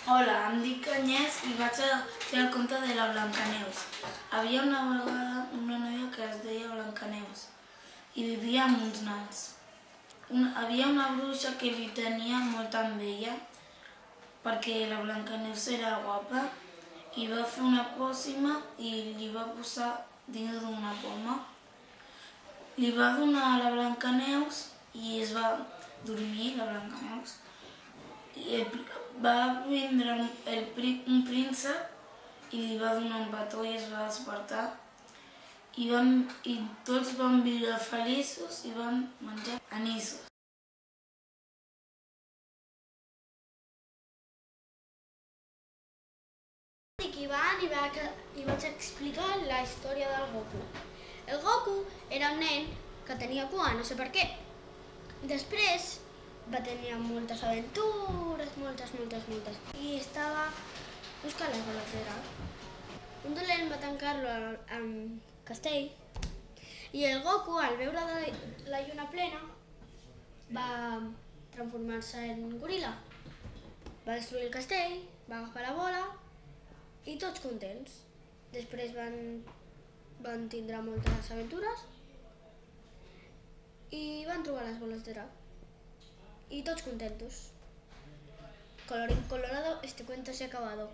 Hola, em dic Agnès i vaig a fer el conte de la Blancaneus. Havia una vegada una noia que es deia Blancaneus i vivia amb uns nans. Havia una bruixa que li tenia molta enveja perquè la Blancaneus era guapa i va fer una pòcima i li va posar dins d'una poma. Li va donar a la Blancaneus i es va dormir, la Blancaneus. I va vindre un príncep i li va donar un petó i es va despertar. I tots van viure feliços i van menjar anissos. Dic Ivan i vaig explicar la història del Goku. El Goku era un nen que tenia cua, no sé per què. Després va tenir moltes aventures, moltes, i estava buscant les boles de drac. Un dolent va tancar-lo al castell i el Goku, al veure la lluna plena, va transformar-se en goril·la. Va destruir el castell, va agafar la bola i tots contents. Després van tindre moltes aventures i van trobar les boles de drac. Y todos contentos. Colorín colorado, este cuento se ha acabado.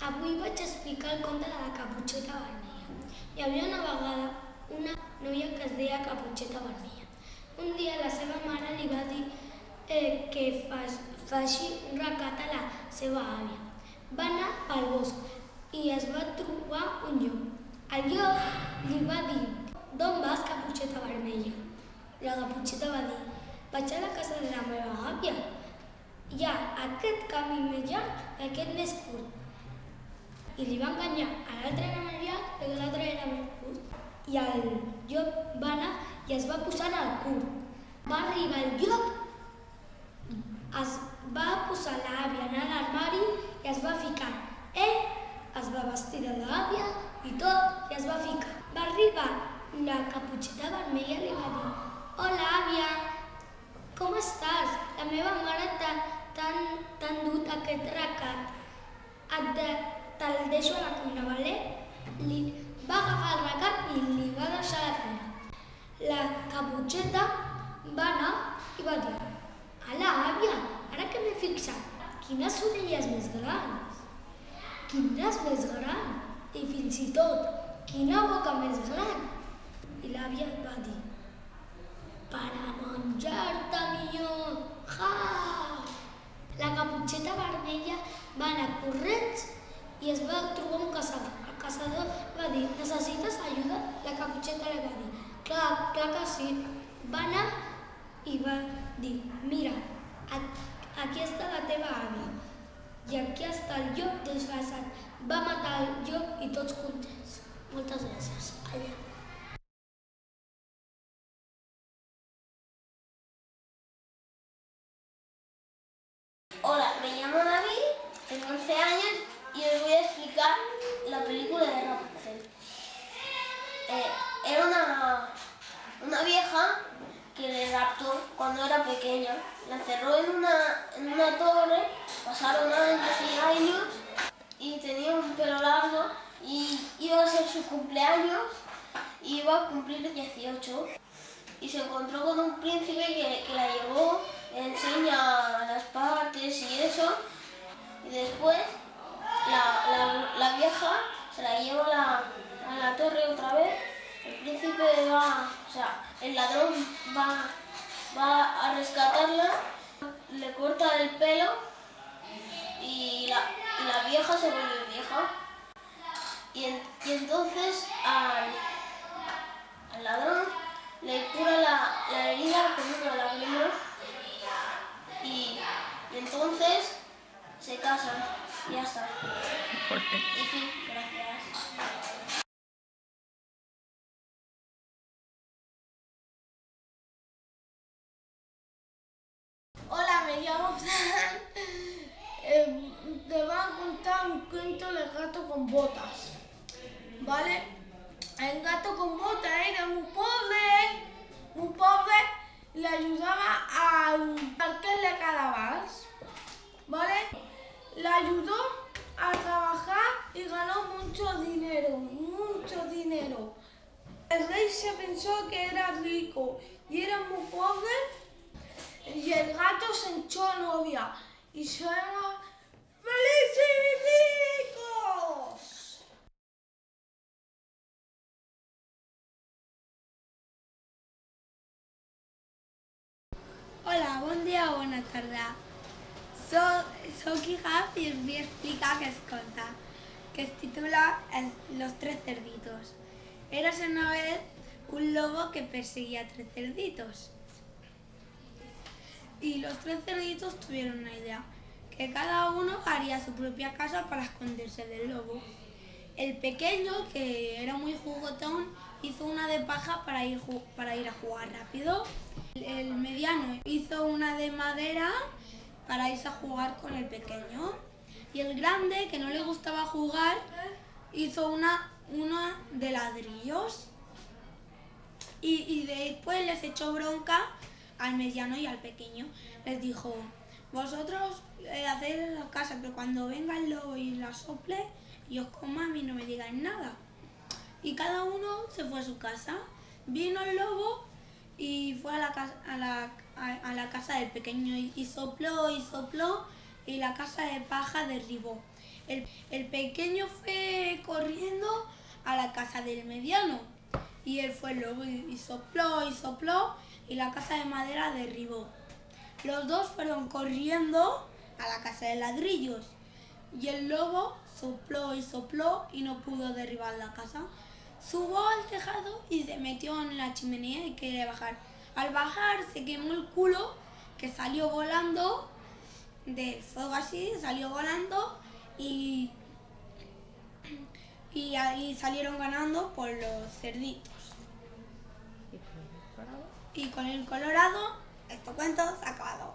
Avui vaig explicar el conte de la Caputxeta Vermella. Hi havia una vegada una noia que es deia Caputxeta Vermella. Un dia la seva mare li va dir que faci un recat a la seva àvia. Va anar pel bosc i es va trobar un llop. El llop li va dir: "D'on vas, Caputxeta Vermella?" La Caputxeta va dir: "Vaig a la casa de la meva àvia. Hi ha aquest camí més llarg i aquest més curt." I li va enganyar. L'altre era més llarg i l'altre era més curt. I el llop va anar i es va posar en el curt. Va arribar el llop, es va posar l'àvia en l'armari i es va ficar. Es va vestir de l'àvia i tot, i es va ficar. Va arribar la Caputxeta Vermella i li va dir: "Hola, àvia, com estàs? La meva mare t'ha endut aquest recat. Te'l deixo a la cuina, vale?" Va agafar el recat i li va deixar a la cuina. La Caputxeta va anar i va dir: "Hola, àvia, ara que m'he fixat, quines orelles més grans! Quines més grans! I fins i tot, quina boca més gran!" I l'àvia va dir: "Per a menjar-te millor, ja!" La Caputxeta Vermella va anar corrents i es va trobar un caçador. El caçador va dir: "Necessites ajuda?" La Caputxeta li va dir: Clar que sí." Va anar i va dir: "Mira, aquí està la teva àvia. I aquí està el llop disfressat." Va matar el llop i tots contents. Moltes gràcies. Adéu. Hola, me llamo David, tengo 11 años y os voy a explicar la película de Rapunzel. Era una vieja que le raptó cuando era pequeña. La encerró en una torre, pasaron años y años y tenía un pelo largo y iba a ser su cumpleaños, iba a cumplir 18 y se encontró con un príncipe que la llevó, le enseña las partes y eso, y después la vieja se la lleva a la torre otra vez. El príncipe el ladrón va a rescatarla, le corta el pelo y la vieja se vuelve vieja. Y entonces al ladrón le cura la herida con una lágrima y entonces se casan y ya está. Y fin, gracias. Hola, me llamo Fran. Te voy a contar un cuento del gato con botas. ¿Vale? El gato con bota era muy pobre, le ayudaba al parque de Carabas, ¿vale? Le ayudó a trabajar y ganó mucho dinero. El rey se pensó que era rico y era muy pobre y el gato se echó novia y fueron felices y ricos. Hola, bon dia o bona tarda. Soc Igaf i us vull explicar aquest conte, que es titula Los tres cerditos. Érase una vez un lobo que perseguía a tres cerditos. Y los tres cerditos tuvieron una idea, que cada uno haría su propia casa para esconderse del lobo. El pequeño, que era muy jugotón, hizo una de paja para ir a jugar rápido. El mediano hizo una de madera para irse a jugar con el pequeño. Y el grande, que no le gustaba jugar, hizo una de ladrillos. Y después les echó bronca al mediano y al pequeño. Les dijo: vosotros hacéis la casa, pero cuando venga el lobo y la sople y os coma, a mí no me digáis nada. Y cada uno se fue a su casa. Vino el lobo y fue a la casa del pequeño y sopló y la casa de paja derribó. El pequeño fue corriendo a la casa del mediano y él fue el lobo y sopló y la casa de madera derribó. Los dos fueron corriendo a la casa de ladrillos y el lobo sopló y no pudo derribar la casa. Subió al tejado y se metió en la chimenea y quería bajar. Al bajar se quemó el culo, que salió volando, de fuego así, salió volando y ahí salieron ganando por los cerditos. Y con el colorado, este cuento se ha acabado.